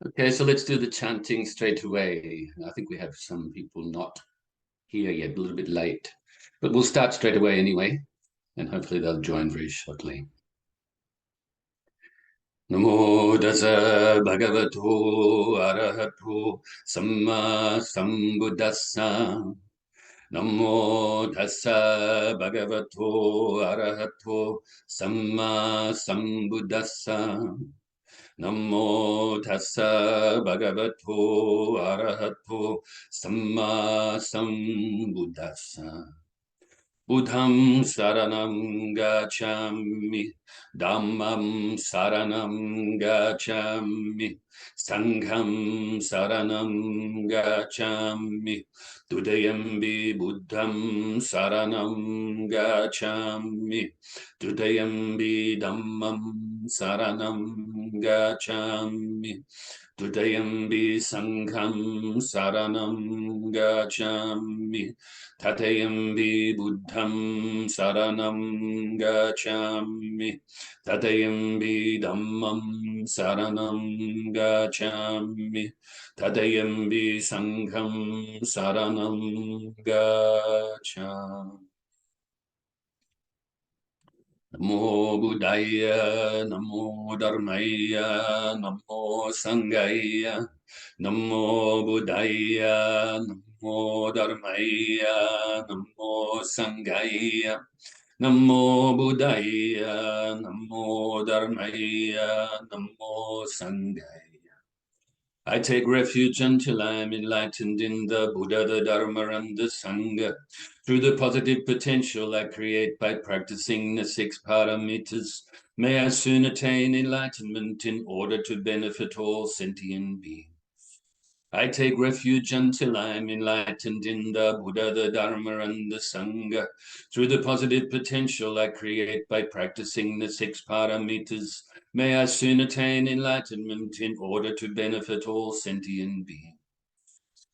Okay, so let's do the chanting straight away. I think we have some people not here yet, a little bit late, but we'll start straight away anyway, and hopefully they'll join very shortly. Namo Tassa Bhagavato Arahato Samma Sambuddhassa. Namo Tassa Bhagavato Arahato Samma Sambuddhassa. Namo Tassa Bhagavato Arahato Samma Sambuddhassa. Buddham saranam gacchami, Dhammam saranam gacchami, Sangham saranam gacchami, Dutiyampi Buddham saranam gacchami, Dutiyampi Dhammam saranam gacchami, Dutiyampi Sangham saranam gacchami, Tatayampi Buddham saranam gacchami, Tatayampi Dhammam saranam gacchami, Tatayampi Sangham saranam gacchami. Namo Buddhaya, Namo Dharmaya, Namo Sanghaya, Namo Buddhaya, Namo Dharmaya, Namo Sanghaya, Namo Buddhaya, Namo Dharmaya, Namo Sanghaya. I take refuge until I am enlightened in the Buddha, the Dharma, and the Sangha. Through the positive potential I create by practicing the 6 paramitas, may I soon attain enlightenment in order to benefit all sentient beings. I take refuge until I am enlightened in the Buddha, the Dharma, and the Sangha. Through the positive potential I create by practicing the 6 paramitas, may I soon attain enlightenment in order to benefit all sentient beings.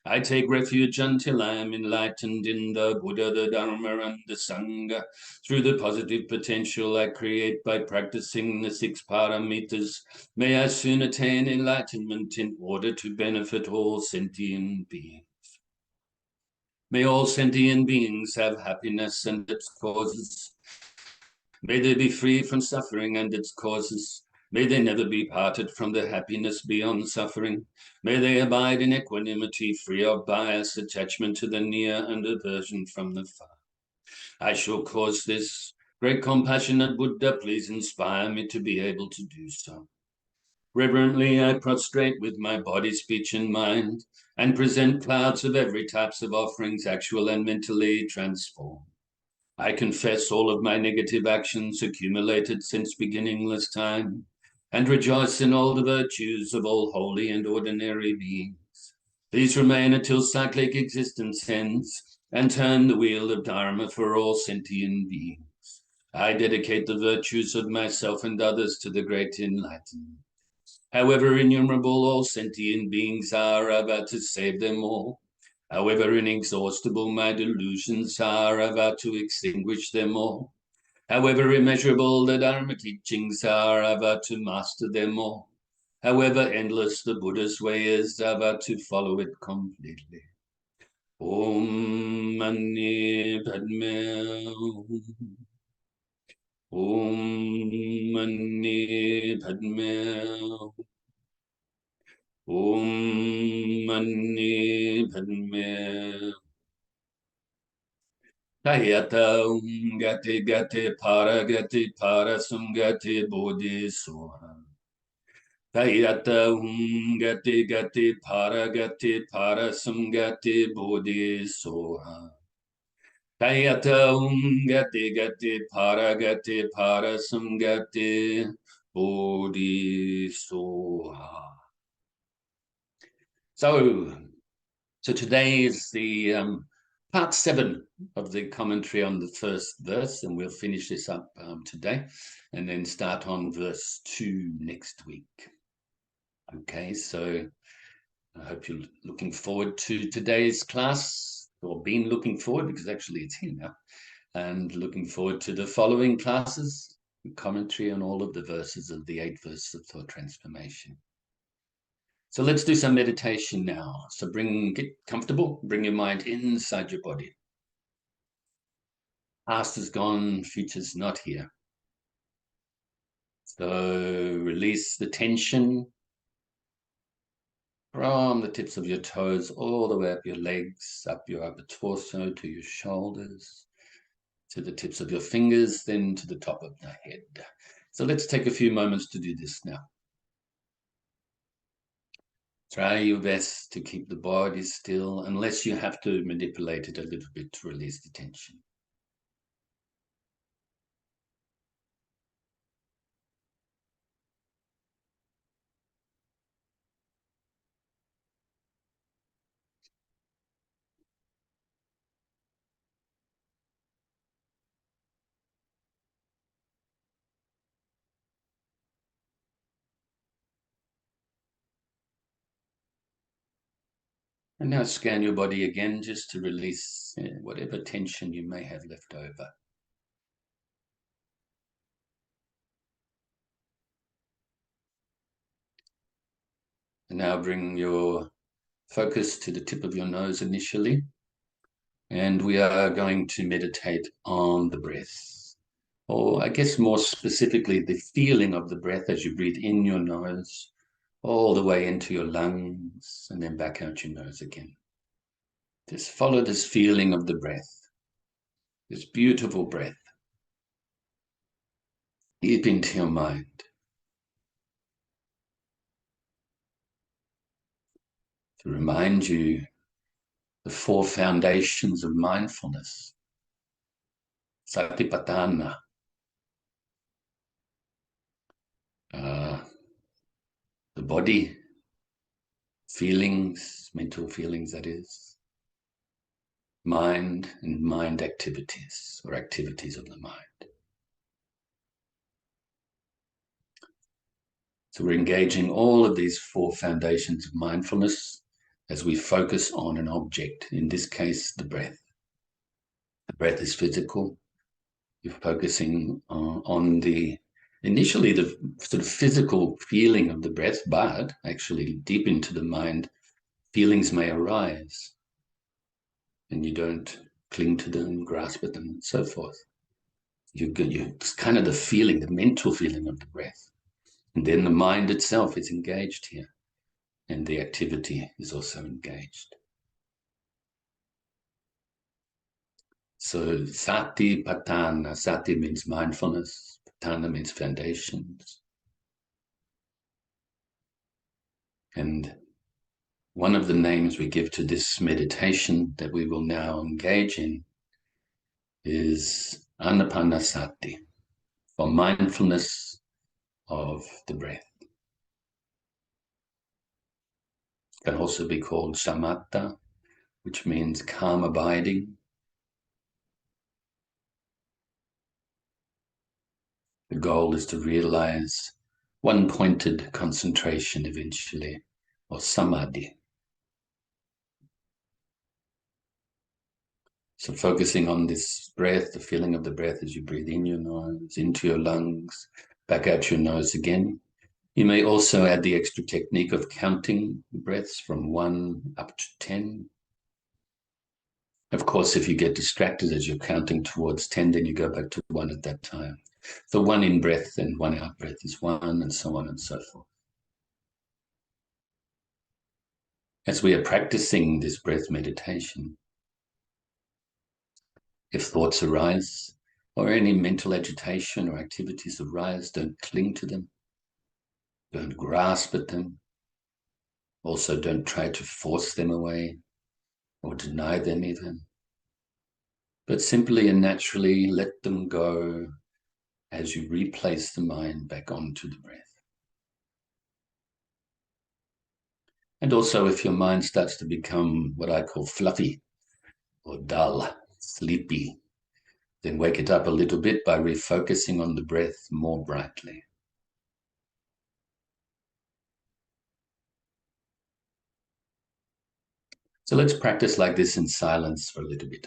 I take refuge until I am enlightened in the Buddha, the Dharma, and the Sangha. Through the positive potential I create by practicing the 6 paramitas, may I soon attain enlightenment in order to benefit all sentient beings. May all sentient beings have happiness and its causes. May they be free from suffering and its causes. May they never be parted from the happiness beyond suffering. May they abide in equanimity, free of bias, attachment to the near, and aversion from the far. I shall cause this. Great compassionate Buddha, please inspire me to be able to do so. Reverently I prostrate with my body, speech, and mind, and present clouds of every types of offerings, actual and mentally transformed. I confess all of my negative actions accumulated since beginningless time, and rejoice in all the virtues of all holy and ordinary beings. These remain until cyclic existence ends, and turn the wheel of Dharma for all sentient beings. I dedicate the virtues of myself and others to the great enlightenment. However innumerable all sentient beings are, I vow to save them all. However inexhaustible my delusions are, I vow to extinguish them all. However immeasurable the Dharma teachings are, I vow to master them all. However endless the Buddha's way is, I vow to follow it completely. Om Mani Padme Om Mani Padme Om Mani Padme Tayata Gati Gati Para Sumgati Bodhi Soha. Tayata Gati Para Sumgati Bodhi Soha. Tayata Gati Para Sumgati Bodhi Soha. So today is the part 7 of the commentary on the first verse, and we'll finish this up today and then start on verse 2 next week. Okay, so I hope you're looking forward to today's class, or been looking forward, because actually it's here now, and looking forward to the following classes, commentary on all of the verses of the 8 verses of thought transformation. So let's do some meditation now. So get comfortable, bring your mind inside your body. Past is gone, future's not here. So release the tension from the tips of your toes all the way up your legs, up your upper torso, to your shoulders, to the tips of your fingers, then to the top of the head. So let's take a few moments to do this now. Try your best to keep the body still, unless you have to manipulate it a little bit to release the tension. And now scan your body again just to release whatever tension you may have left over. And now bring your focus to the tip of your nose initially. And we are going to meditate on the breath. Or I guess more specifically, the feeling of the breath as you breathe in your nose, all the way into your lungs, and then back out your nose again. Just follow this feeling of the breath, this beautiful breath, deep into your mind. To remind you the four foundations of mindfulness. Satipatthana. The body, feelings, mental feelings that is, mind and mind activities, or activities of the mind. So we're engaging all of these four foundations of mindfulness as we focus on an object, in this case, the breath. The breath is physical. You're focusing on initially the sort of physical feeling of the breath, but actually deep into the mind, feelings may arise and you don't cling to them, grasp at them, and so forth. It's kind of the feeling, the mental feeling of the breath. And then the mind itself is engaged here, and the activity is also engaged. So sati patana, sati means mindfulness, patana means foundations. And one of the names we give to this meditation that we will now engage in is anapanasati, for mindfulness of the breath. It can also be called samatha, which means calm abiding. The goal is to realize one-pointed concentration eventually, or samadhi. So focusing on this breath, the feeling of the breath as you breathe in your nose, into your lungs, back out your nose again. You may also add the extra technique of counting breaths from 1 up to 10. Of course, if you get distracted as you're counting towards 10, then you go back to 1 at that time. So 1 in breath and 1 out breath is 1, and so on and so forth. As we are practicing this breath meditation, if thoughts arise or any mental agitation or activities arise, don't cling to them. Don't grasp at them. Also, don't try to force them away or deny them even. But simply and naturally let them go as you replace the mind back onto the breath. And also, if your mind starts to become what I call fluffy or dull, sleepy, then wake it up a little bit by refocusing on the breath more brightly. So let's practice like this in silence for a little bit.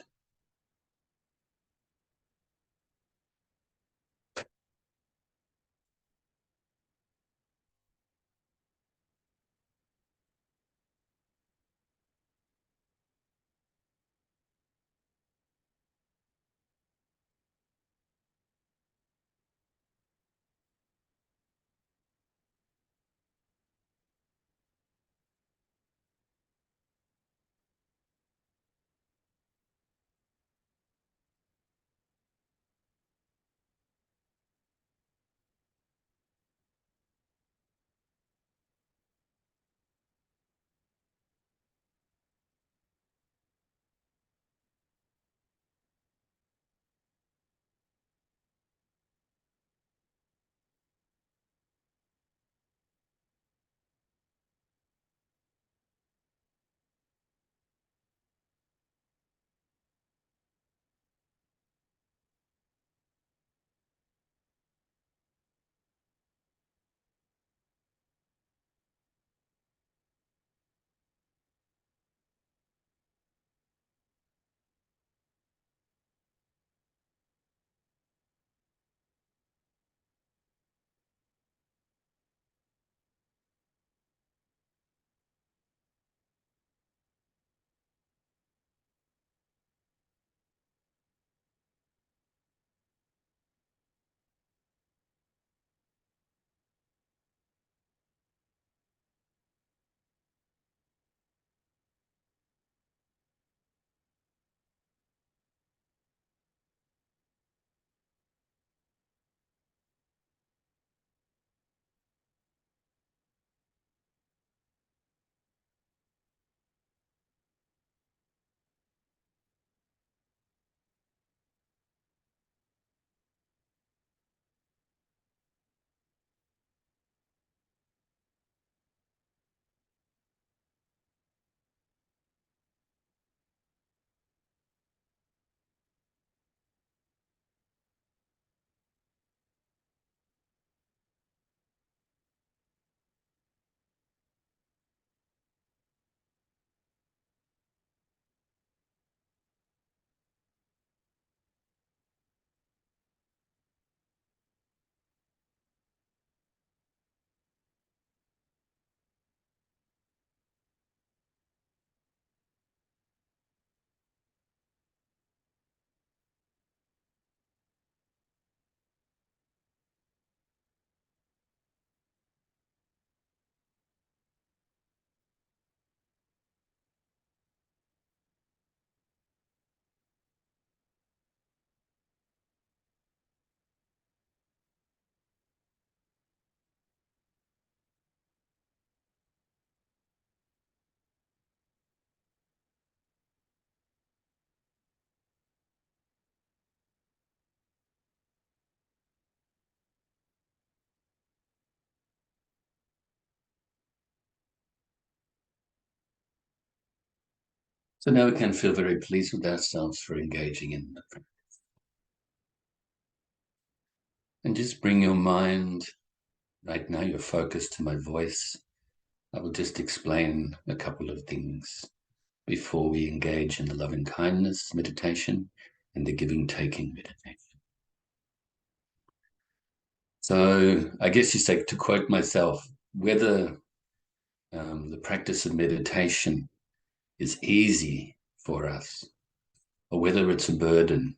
So now we can feel very pleased with ourselves for engaging in the practice. And just bring your mind, right now your focus to my voice. I will just explain a couple of things before we engage in the loving kindness meditation and the giving-taking meditation. So I guess you say, to quote myself, whether the practice of meditation is easy for us or whether it's a burden,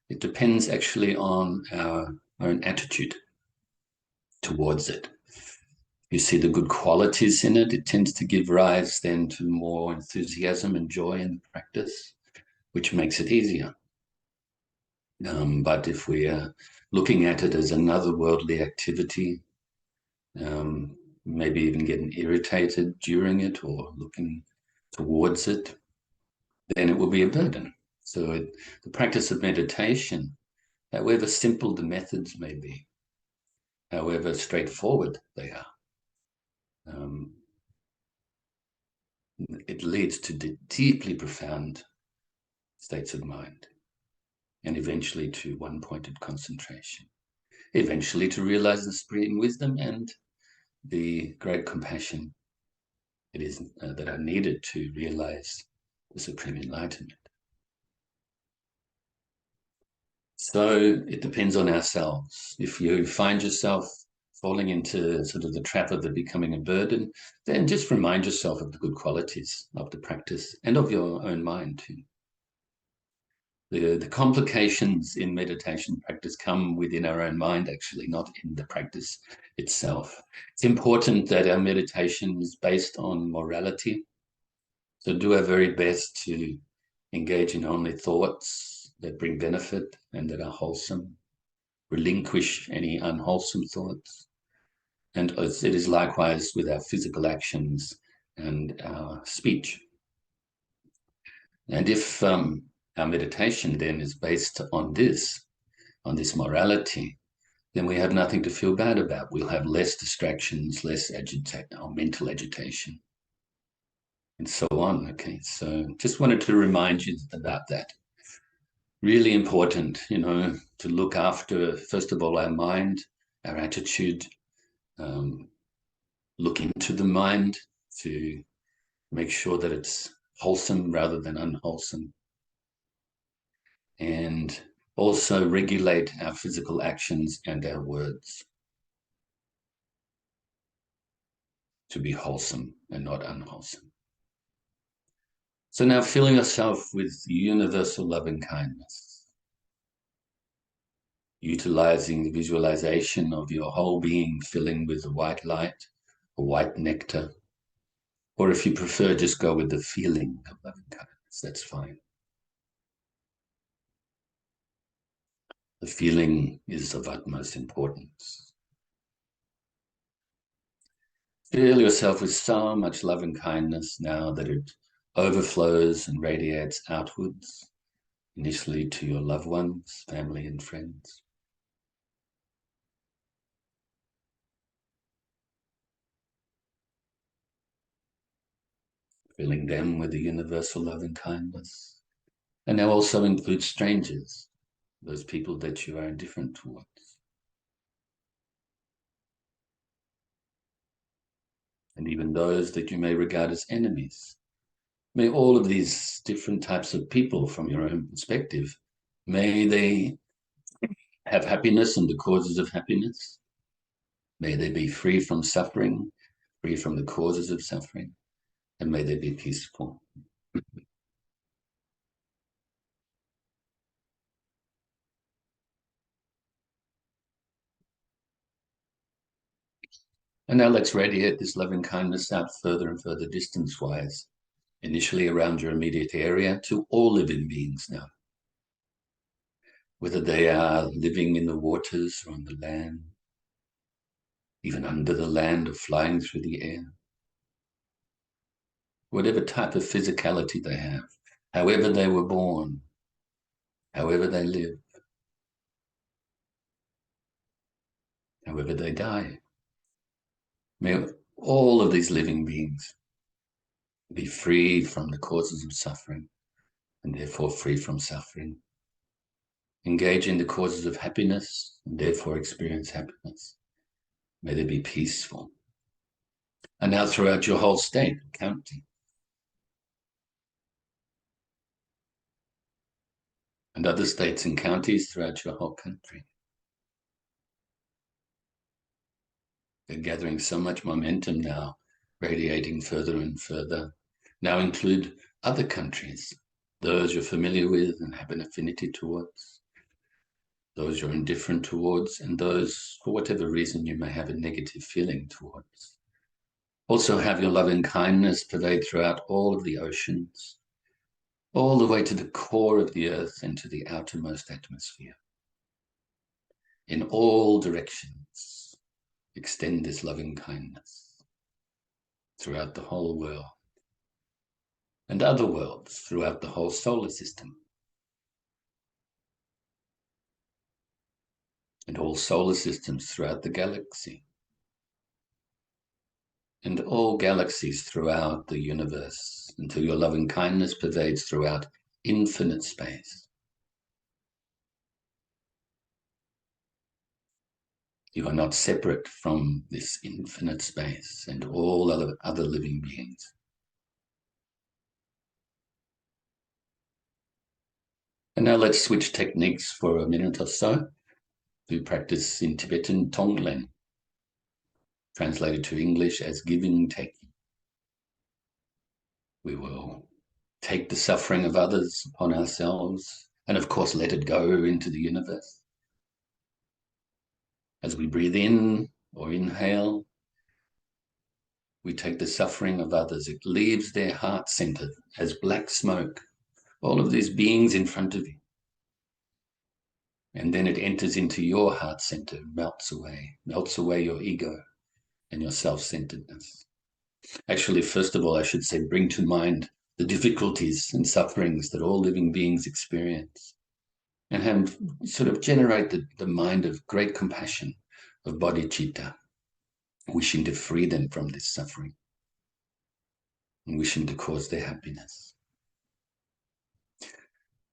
it depends actually on our own attitude towards it. You see the good qualities in it, it tends to give rise then to more enthusiasm and joy in the practice, which makes it easier. But if we are looking at it as another worldly activity, maybe even getting irritated during it or looking towards it, then it will be a burden. So the practice of meditation, however simple the methods may be, however straightforward they are, it leads to deeply profound states of mind and eventually to one-pointed concentration, eventually to realize the supreme wisdom and the great compassion it is that are needed to realize the supreme enlightenment. So it depends on ourselves. If you find yourself falling into sort of the trap of it becoming a burden, then just remind yourself of the good qualities of the practice and of your own mind too. The complications in meditation practice come within our own mind, actually, not in the practice itself. It's important that our meditation is based on morality. So do our very best to engage in only thoughts that bring benefit and that are wholesome. Relinquish any unwholesome thoughts. And it is likewise with our physical actions and our speech. And if our meditation then is based on this morality, then we have nothing to feel bad about. We'll have less distractions, less mental agitation, and so on. Okay, so just wanted to remind you about that. Really important, to look after, first of all, our mind, our attitude, look into the mind to make sure that it's wholesome rather than unwholesome. And also regulate our physical actions and our words to be wholesome and not unwholesome. So now fill yourself with universal loving kindness, utilizing the visualization of your whole being filling with the white light or white nectar, or if you prefer, just go with the feeling of loving kindness, that's fine. The feeling is of utmost importance. Fill yourself with so much loving kindness now that it overflows and radiates outwards, initially to your loved ones, family and friends. Filling them with the universal loving kindness. And now also includes strangers, those people that you are indifferent towards. And even those that you may regard as enemies. May all of these different types of people from your own perspective, may they have happiness and the causes of happiness. May they be free from suffering, free from the causes of suffering, and may they be peaceful. And now let's radiate this loving kindness out further and further distance-wise, initially around your immediate area to all living beings now. Whether they are living in the waters or on the land, even under the land or flying through the air. Whatever type of physicality they have, however they were born, however they live, however they die. May all of these living beings Be free from the causes of suffering, and therefore free from suffering. Engage in the causes of happiness, and therefore experience happiness. May they be peaceful. And now throughout your whole state, counting. And other states and counties throughout your whole country. They're gathering so much momentum now, radiating further and further. Now include other countries, those you're familiar with and have an affinity towards, those you're indifferent towards, and those, for whatever reason, you may have a negative feeling towards. Also have your loving kindness pervade throughout all of the oceans, all the way to the core of the earth and to the outermost atmosphere. In all directions, extend this loving kindness throughout the whole world and other worlds throughout the whole solar system and all solar systems throughout the galaxy and all galaxies throughout the universe until your loving kindness pervades throughout infinite space. You are not separate from this infinite space and all other living beings. And now let's switch techniques for a minute or so. We practice in Tibetan Tonglen, translated to English as giving, taking. We will take the suffering of others upon ourselves and of course let it go into the universe. As we breathe in or inhale, we take the suffering of others. It leaves their heart center as black smoke, all of these beings in front of you. And then it enters into your heart center, melts away your ego and your self-centeredness. Actually, first of all, I should say, bring to mind the difficulties and sufferings that all living beings experience and have sort of generate the mind of great compassion, of bodhicitta, wishing to free them from this suffering and wishing to cause their happiness.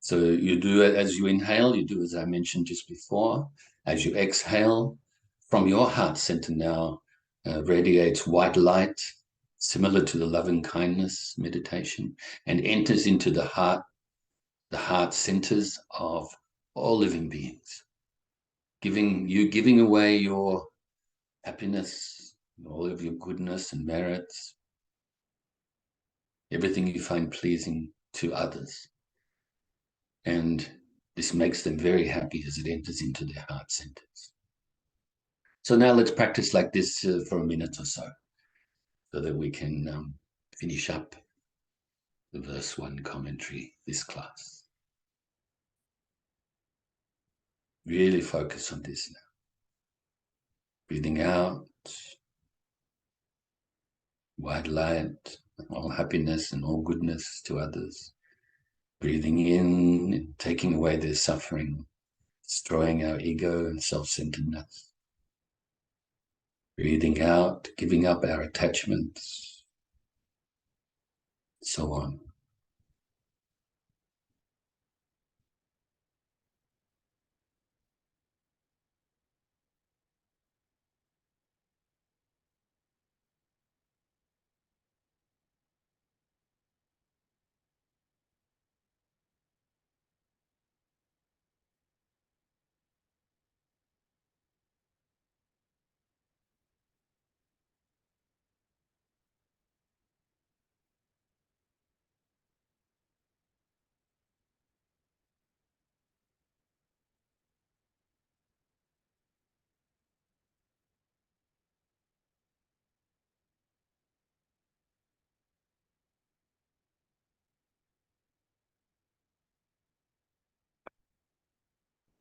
So you do it as you inhale, you do as I mentioned just before. As you exhale, from your heart center now radiates white light, similar to the loving kindness meditation, and enters into the heart centers of all living beings, giving away your happiness, all of your goodness and merits, everything you find pleasing to others. And this makes them very happy as it enters into their heart centers. So now let's practice like this for a minute or so that we can finish up the verse 1 commentary this class. Really focus on this now. Breathing out, white light, all happiness and all goodness to others. Breathing in, taking away their suffering, destroying our ego and self-centeredness. Breathing out, giving up our attachments, so on.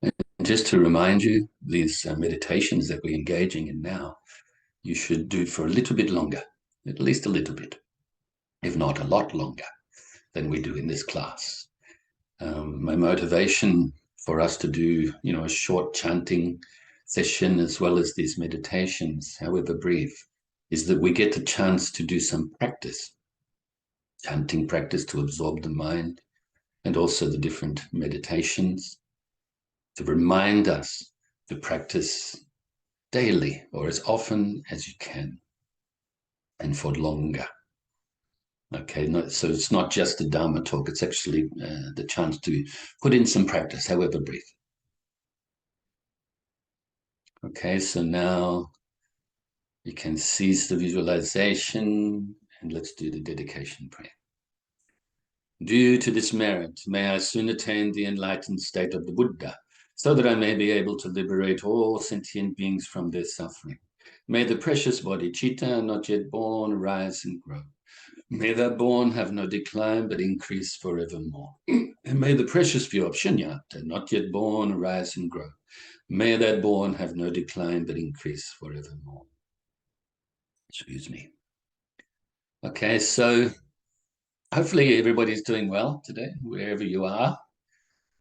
And just to remind you, these meditations that we're engaging in now, you should do for a little bit longer, at least a little bit, if not a lot longer than we do in this class. My motivation for us to do, a short chanting session as well as these meditations, however brief, is that we get the chance to do some practice. chanting practice to absorb the mind, and also the different meditations to remind us to practice daily or as often as you can and for longer. Okay, so it's not just a Dharma talk, it's actually the chance to put in some practice, however brief. Okay, so now you can cease the visualization and let's do the dedication prayer. Due to this merit, may I soon attain the enlightened state of the Buddha, so that I may be able to liberate all sentient beings from their suffering. May the precious bodhicitta, not yet born, rise and grow. May that born have no decline, but increase forevermore. And may the precious view of shunyata, not yet born, rise and grow. May that born have no decline, but increase forevermore. Excuse me. Okay, so hopefully everybody's doing well today, wherever you are.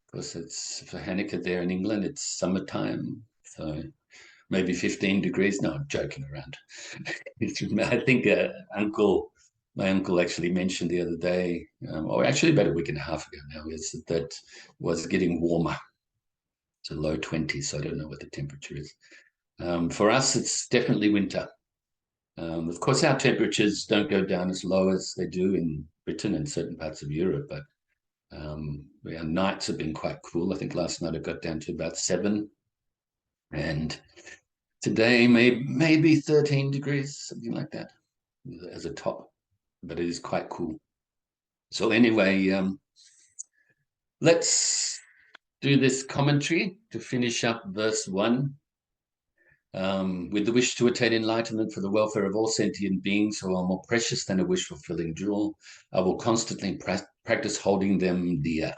Of course, it's for Hanukkah there in England, it's summertime, so maybe 15 degrees. No, I'm joking around. I think my uncle actually mentioned the other day, or actually about a week and a half ago now, is that was getting warmer to low 20s, so I don't know what the temperature is. For us, it's definitely winter. Of course, our temperatures don't go down as low as they do in Britain and certain parts of Europe, but our nights have been quite cool. I think last night it got down to about 7, and today maybe 13 degrees, something like that, as a top, but it is quite cool. So anyway, let's do this commentary to finish up verse 1. With the wish to attain enlightenment for the welfare of all sentient beings who are more precious than a wish-fulfilling jewel, I will constantly practice holding them dear.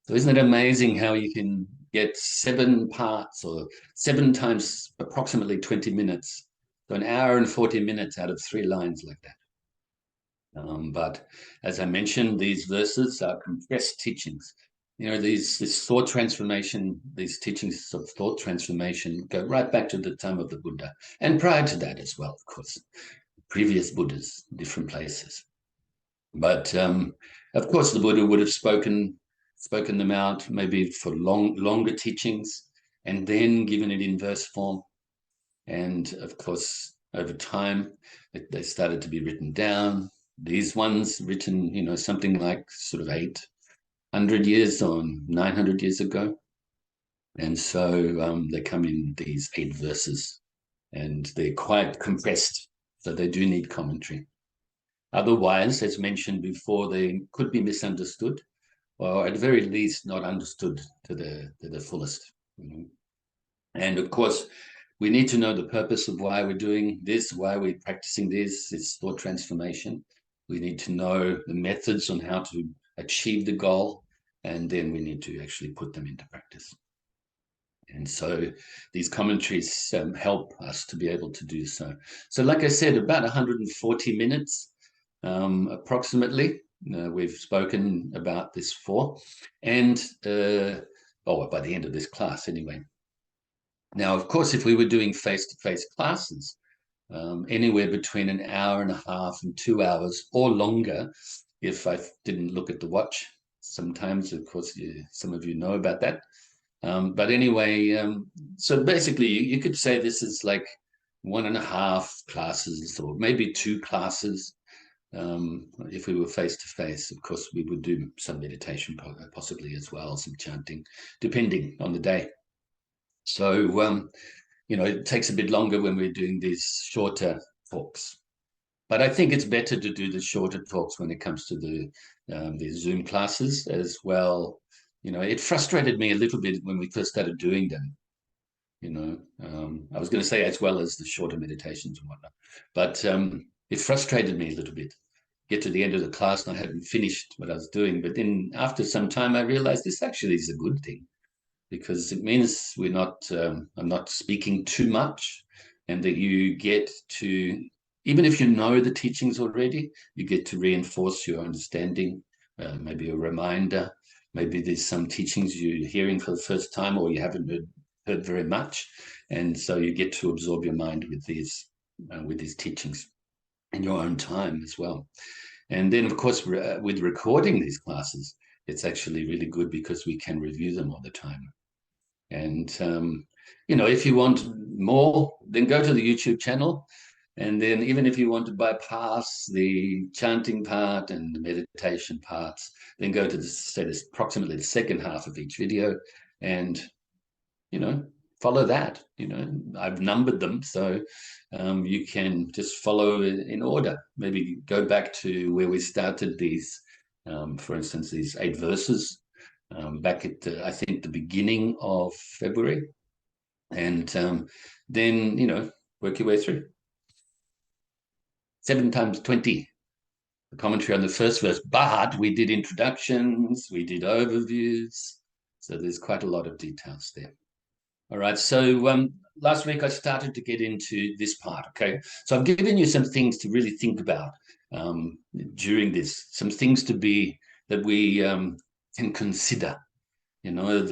So isn't it amazing how you can get 7 parts or 7 times approximately 20 minutes, so an hour and 40 minutes out of 3 lines like that. But as I mentioned, these verses are compressed teachings. You know, this thought transformation, these teachings of thought transformation go right back to the time of the Buddha, and prior to that as well, of course, previous Buddhas, different places. But of course, the Buddha would have spoken them out maybe for longer teachings, and then given it in verse form. And of course, over time, they started to be written down. These ones written, you know, something like sort of 800 years or 900 years ago. And so they come in these 8 verses, and they're quite compressed, so they do need commentary. Otherwise, as mentioned before, they could be misunderstood, or at the very least not understood to the fullest. You know? And of course, we need to know the purpose of why we're doing this, why we're practicing this thought transformation. We need to know the methods on how to achieve the goal, and then we need to actually put them into practice. And so these commentaries help us to be able to do so. So like I said, about 140 minutes approximately. We've spoken about this for, and by the end of this class anyway. Now, of course, if we were doing face-to-face classes, anywhere between an hour and a half and 2 hours or longer, if I didn't look at the watch. Sometimes, of course, some of you know about that. But anyway, so basically you could say this is like 1.5 classes or maybe 2 classes. If we were face-to-face, of course, we would do some meditation possibly as well, some chanting, depending on the day. So, you know, it takes a bit longer when we're doing these shorter talks. But I think it's better to do the shorter talks when it comes to the Zoom classes as well. You know, it frustrated me a little bit when we first started doing them. You know, I was going to say as well as the shorter meditations and whatnot, but it frustrated me a little bit. Get to the end of the class and I hadn't finished what I was doing. But then after some time, I realized this actually is a good thing, because it means I'm not speaking too much, and that you get to, even if you know the teachings already, you get to reinforce your understanding, maybe a reminder. Maybe there's some teachings you're hearing for the first time or you haven't heard very much. And so you get to absorb your mind with these teachings in your own time as well. And then, of course, with recording these classes, it's actually really good because we can review them all the time. And, if you want more, then go to the YouTube channel. And then even if you want to bypass the chanting part and the meditation parts, then go to approximately the second half of each video and, follow that. I've numbered them, so you can just follow in order. Maybe go back to where we started these, for instance, these 8 verses back at, I think, the beginning of February. And then, work your way through. 7 times 20, the commentary on the first verse. But we did introductions, we did overviews. So there's quite a lot of details there. All right, so last week I started to get into this part, okay? So I've given you some things to really think about during this, some things that we can consider.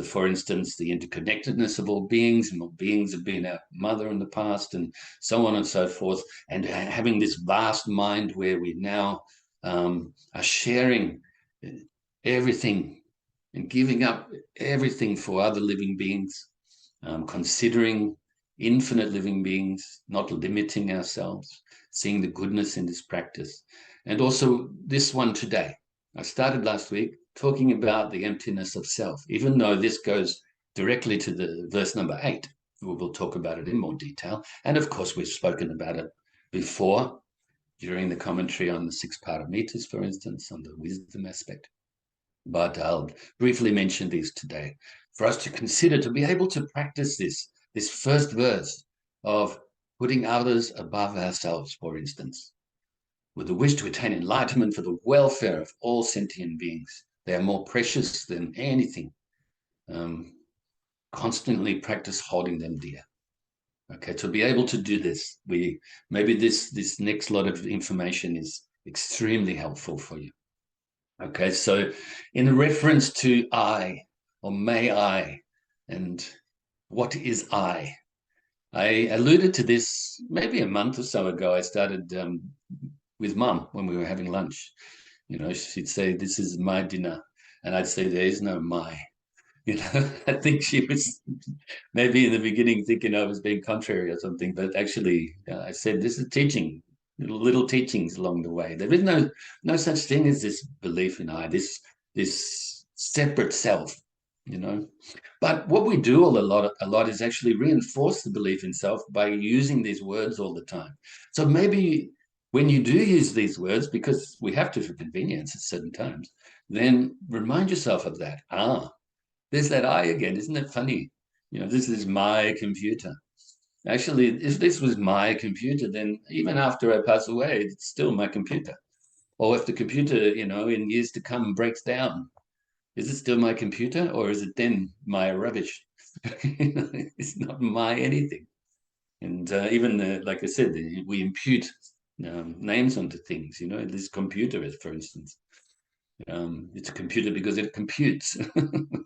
For instance, the interconnectedness of all beings, and all beings have been our mother in the past, and so on and so forth, and having this vast mind where we now are sharing everything and giving up everything for other living beings, considering infinite living beings, not limiting ourselves, seeing the goodness in this practice. And also this one today. I started last week talking about the emptiness of self, even though this goes directly to the verse number 8. We'll talk about it in more detail. And of course, we've spoken about it before during the commentary on the 6 paramitas, for instance, on the wisdom aspect. But I'll briefly mention these today for us to consider, to be able to practice this first verse of putting others above ourselves, for instance, with the wish to attain enlightenment for the welfare of all sentient beings. They are more precious than anything. Constantly practice holding them dear. Okay, to be able to do this, maybe this next lot of information is extremely helpful for you. Okay, so in reference to I, or may I, and what is I alluded to this maybe a month or so ago. I started with Mum when we were having lunch. She'd say, "This is my dinner," and I'd say, "There is no my." I think she was maybe in the beginning thinking I was being contrary or something, but actually I said, "This is teaching, little teachings along the way. There is no such thing as this belief in I, this separate self, But what we do a lot is actually reinforce the belief in self by using these words all the time. So maybe when you do use these words, because we have to for convenience at certain times, then remind yourself of that. There's that I again. Isn't it funny? This is my computer. Actually, if this was my computer, then even after I pass away, it's still my computer. Or if the computer, in years to come breaks down, is it still my computer, or is it then my rubbish? It's not my anything. And even, like I said, we impute names onto things. This computer is, for instance, it's a computer because it computes.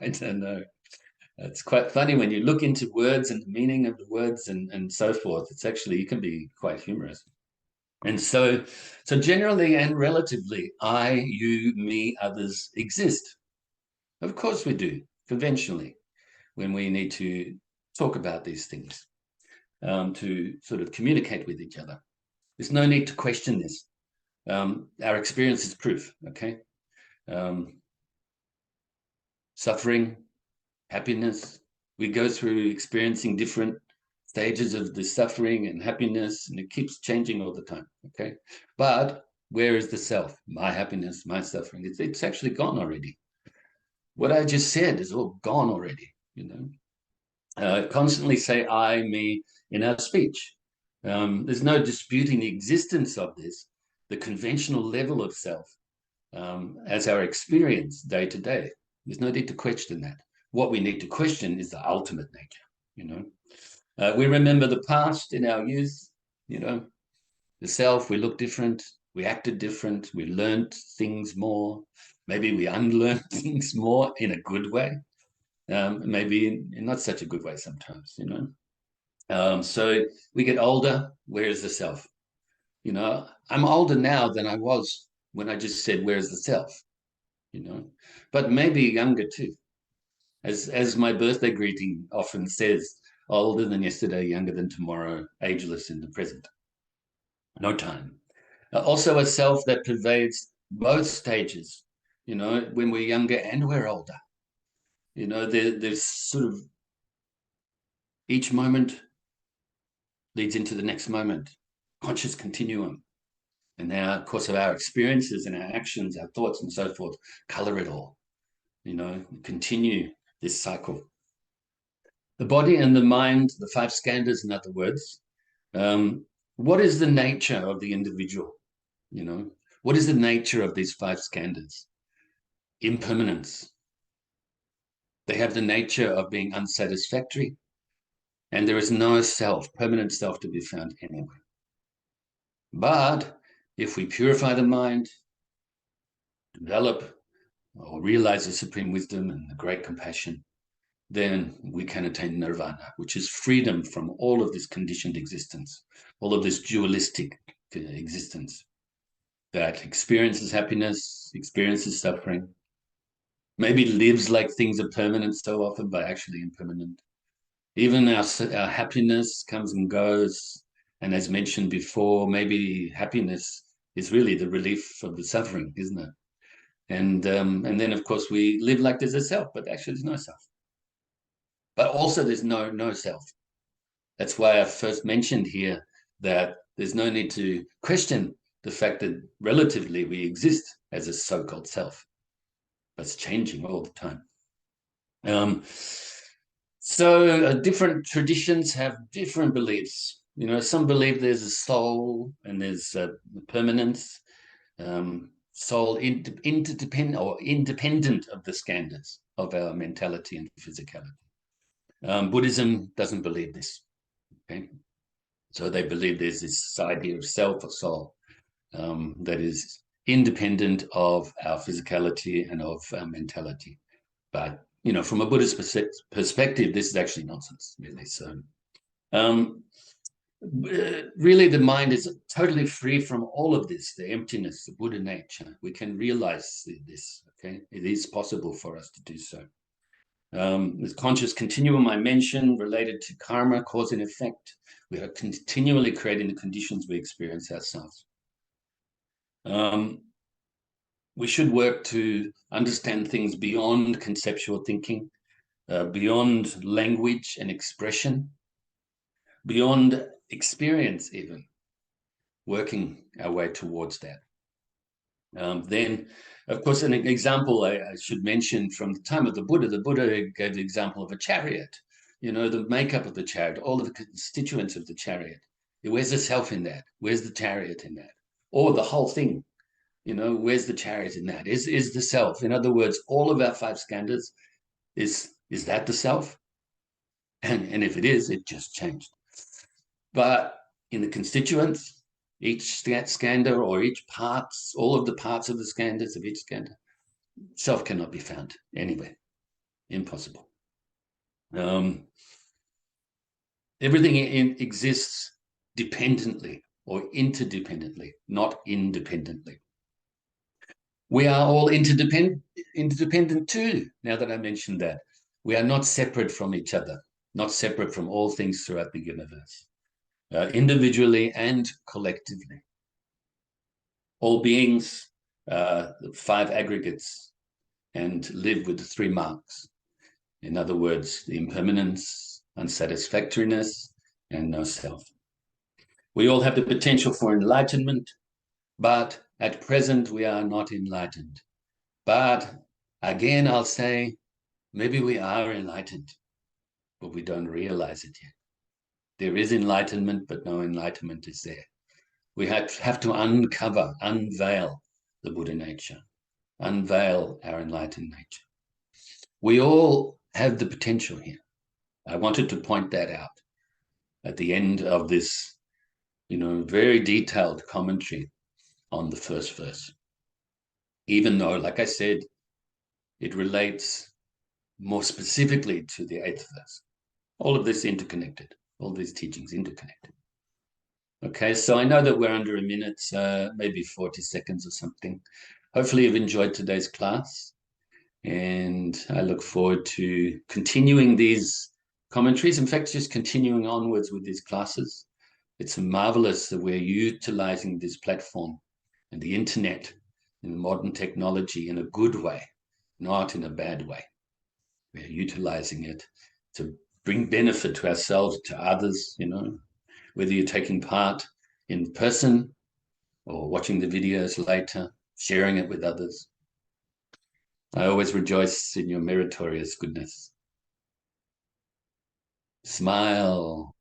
I don't know. It's quite funny when you look into words and the meaning of the words and so forth. It's actually, it can be quite humorous. And so generally and relatively, I, you, me, others exist. Of course we do, conventionally, when we need to talk about these things, to sort of communicate with each other. There's no need to question this. Our experience is proof, okay? Suffering, happiness, we go through experiencing different stages of the suffering and happiness, and it keeps changing all the time, okay? But where is the self? My happiness, my suffering, it's actually gone already. What I just said is all gone already, Constantly say I, me in our speech. There's no disputing the existence of this, the conventional level of self, as our experience day to day. There's no need to question that. What we need to question is the ultimate nature, we remember the past in our youth, the self, we looked different, we acted different, we learned things more, maybe we unlearned things more in a good way, maybe in not such a good way sometimes, so we get older, where is the self? I'm older now than I was when I just said, where's the self? But maybe younger too. As my birthday greeting often says, older than yesterday, younger than tomorrow, ageless in the present. No time. Also a self that pervades both stages, when we're younger and we're older. There's sort of each moment leads into the next moment, conscious continuum. And now, of course, of our experiences and our actions, our thoughts and so forth, color it all, continue this cycle. The body and the mind, the five skandhas, in other words, what is the nature of the individual? What is the nature of these five skandhas? Impermanence. They have the nature of being unsatisfactory, and there is no self, permanent self, to be found anywhere. But if we purify the mind, develop or realize the supreme wisdom and the great compassion, then we can attain nirvana, which is freedom from all of this conditioned existence, all of this dualistic existence that experiences happiness, experiences suffering, maybe lives like things are permanent so often, but actually impermanent. Even our happiness comes and goes. And as mentioned before, maybe happiness is really the relief of the suffering, isn't it? And then, of course, we live like there's a self, but actually there's no self. But also there's no self. That's why I first mentioned here that there's no need to question the fact that relatively we exist as a so-called self. That's changing all the time. So different traditions have different beliefs. Some believe there's a soul and there's permanence. Soul interdependent or independent of the skandhas of our mentality and physicality. Buddhism doesn't believe this. Okay, so they believe there's this idea of self or soul that is independent of our physicality and of our mentality. But from a Buddhist perspective, this is actually nonsense, really. So, really, the mind is totally free from all of this, the emptiness, the Buddha nature. We can realize this, okay? It is possible for us to do so. This conscious continuum I mentioned related to karma, cause and effect. We are continually creating the conditions we experience ourselves. We should work to understand things beyond conceptual thinking, beyond language and expression, beyond experience even, working our way towards that. Then, of course, an example I should mention from the time of the Buddha gave the example of a chariot, the makeup of the chariot, all of the constituents of the chariot. Where's the self in that? Where's the chariot in that? Or the whole thing, where's the chariot in that? Is the self? In other words, all of our five skandhas, is that the self? And if it is, it just changed. But in the constituents, each skandha or each parts, all of the parts of the skandhas of each skandha, self cannot be found anywhere. Impossible. Everything exists dependently or interdependently, not independently. We are all interdependent too, now that I mentioned that. We are not separate from each other, not separate from all things throughout the universe, individually and collectively. All beings, five aggregates, and live with the three marks. In other words, the impermanence, unsatisfactoriness, and no self. We all have the potential for enlightenment, but at present we are not enlightened. But again, I'll say, maybe we are enlightened, but we don't realize it yet. There is enlightenment, but no enlightenment is there. We have to unveil the Buddha nature, unveil our enlightened nature. We all have the potential here. I wanted to point that out at the end of this, very detailed commentary on the first verse. Even though, like I said, it relates more specifically to the eighth verse. All of this interconnected, all these teachings interconnected. Okay. Okay, so I know that we're under a minute, maybe 40 seconds or something. Hopefully you've enjoyed today's class, and I look forward to continuing these commentaries. In fact, just continuing onwards with these classes. It's marvelous that we're utilizing this platform and the internet and modern technology in a good way, not in a bad way. We're utilizing it to bring benefit to ourselves, to others, whether you're taking part in person or watching the videos later, sharing it with others. I always rejoice in your meritorious goodness. Smile.